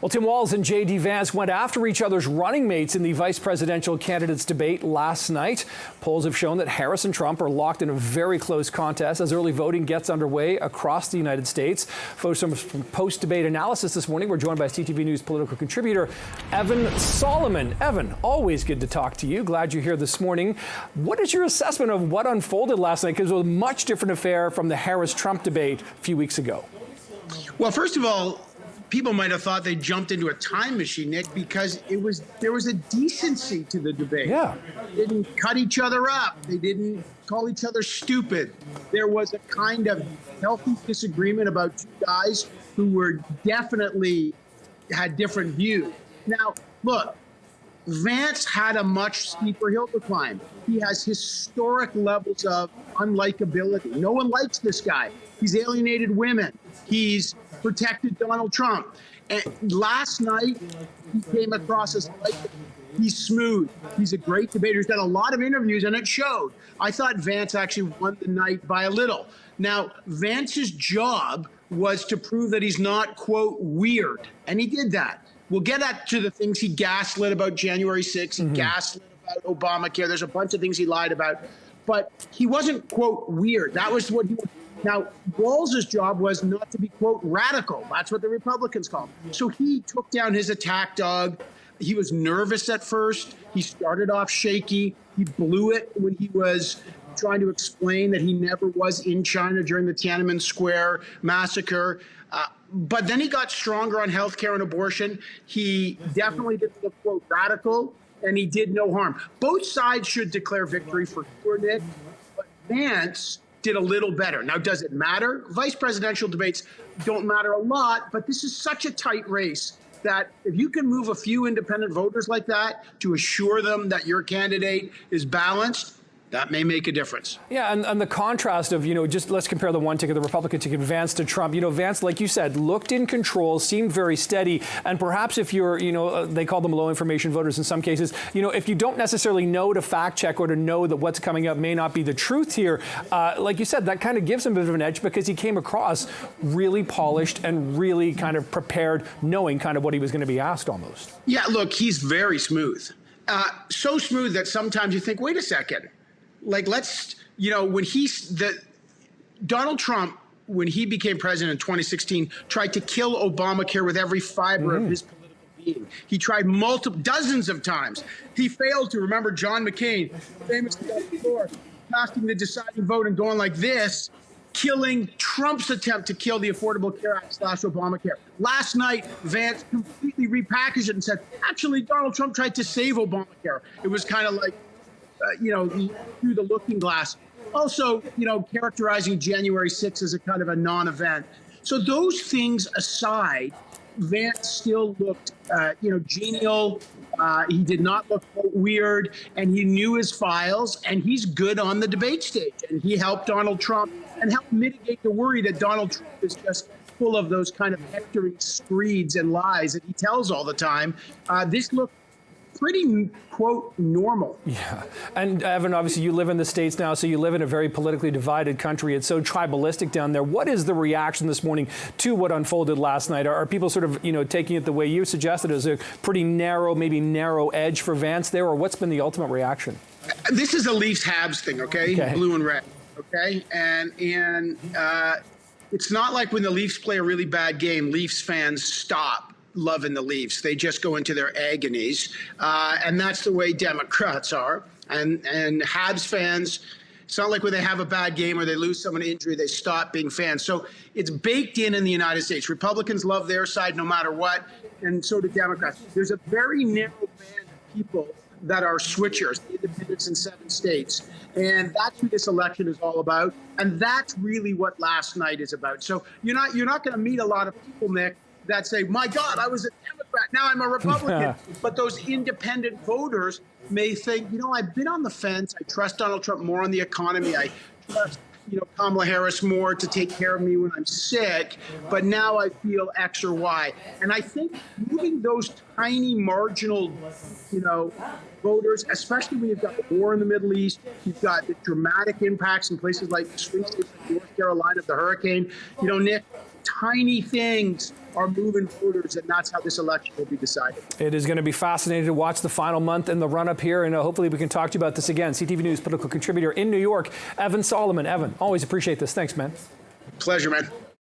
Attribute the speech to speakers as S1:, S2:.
S1: Well, Tim, Walz and JD Vance went after each other's running mates in the vice presidential candidates debate last night. Polls have shown that Harris and Trump are locked in a very close contest as early voting gets underway across the United States. Folks from post-debate analysis this morning, we're joined by CTV News political contributor Evan Solomon. Evan, always good to talk to you. Glad you're here this morning. What is your assessment of what unfolded last night? Because it was a much different affair from the Harris-Trump debate a few weeks ago.
S2: Well, first of all, people might have thought they jumped into a time machine, Nick, because there was a decency to the debate.
S1: Yeah.
S2: They didn't cut each other up. They didn't call each other stupid. There was a kind of healthy disagreement about two guys who were definitely had different views. Now, look, Vance had a much steeper hill to climb. He has historic levels of unlikability. No one likes this guy. He's alienated women. He's protected Donald Trump. And last night, he came across as likable. He's smooth. He's a great debater. He's done a lot of interviews, and it showed. I thought Vance actually won the night by a little. Now, Vance's job was to prove that he's not, quote, weird, and he did that. We'll get to the things he gaslit about January 6th. He gaslit about Obamacare. There's a bunch of things he lied about. But he wasn't, quote, weird. That was what he was. Now, Walz's job was not to be, quote, radical. That's what the Republicans call him. So he took down his attack dog. He was nervous at first. He started off shaky. He blew it when he was trying to explain that he never was in China during the Tiananmen Square massacre. But then he got stronger on healthcare and abortion. He definitely didn't look, quote, radical, and he did no harm. Both sides should declare victory for sure, Nick, but Vance did a little better. Now, does it matter? Vice presidential debates don't matter a lot, but this is such a tight race that if you can move a few independent voters like that to assure them that your candidate is balanced, that may make a difference.
S1: Yeah, and the contrast of, just let's compare the one ticket, the Republican ticket, Vance to Trump. Vance, like you said, looked in control, seemed very steady. And perhaps if you're, they call them low information voters in some cases, if you don't necessarily know to fact check or to know that what's coming up may not be the truth here, like you said, that kind of gives him a bit of an edge because he came across really polished and really kind of prepared, knowing kind of what he was going to be asked almost.
S2: Yeah, look, he's very smooth. So smooth that sometimes you think, wait a second. Like, when Donald Trump, when he became president in 2016, tried to kill Obamacare with every fiber of his political being. He tried dozens of times. He failed to. Remember John McCain, famously on the floor, casting the deciding vote and going like this, killing Trump's attempt to kill the Affordable Care Act / Obamacare. Last night, Vance completely repackaged it and said, actually, Donald Trump tried to save Obamacare. It was kind of like, through the looking glass. Also, characterizing January 6th as a kind of a non-event. So those things aside, Vance still looked, genial. He did not look weird, and he knew his files, and he's good on the debate stage. And he helped Donald Trump and helped mitigate the worry that Donald Trump is just full of those kind of hectoring screeds and lies that he tells all the time. This looked pretty, quote, normal.
S1: Yeah. And Evan, obviously you live in the States now, so you live in a very politically divided country. It's so tribalistic down there. What is the reaction this morning to what unfolded last night? Are people sort of, taking it the way you suggested as a pretty narrow, maybe narrow edge for Vance there, or what's been the ultimate reaction?
S2: This is a Leafs-Habs thing, okay? Blue and red, okay? And it's not like when the Leafs play a really bad game, Leafs fans stop loving the Leafs. They just go into their agonies. And that's the way Democrats are. And Habs fans, it's not like when they have a bad game or they lose someone to injury, they stop being fans. So it's baked in the United States. Republicans love their side no matter what, and so do Democrats. There's a very narrow band of people that are switchers, independents in 7 states. And that's who this election is all about. And that's really what last night is about. So you're not going to meet a lot of people, Nick, that say, my God, I was a Democrat, now I'm a Republican. But those independent voters may think, I've been on the fence. I trust Donald Trump more on the economy. I trust, Kamala Harris more to take care of me when I'm sick. But now I feel X or Y. And I think moving those tiny marginal, voters, especially when you've got the war in the Middle East, you've got the dramatic impacts in places like swing states like North Carolina, the hurricane, Nick, tiny things are moving voters, and that's how this election will be decided.
S1: It is going to be fascinating to watch the final month and the run-up here, and hopefully we can talk to you about this again. CTV News political contributor in New York, Evan Solomon. Evan, always appreciate this. Thanks, man.
S2: Pleasure, man.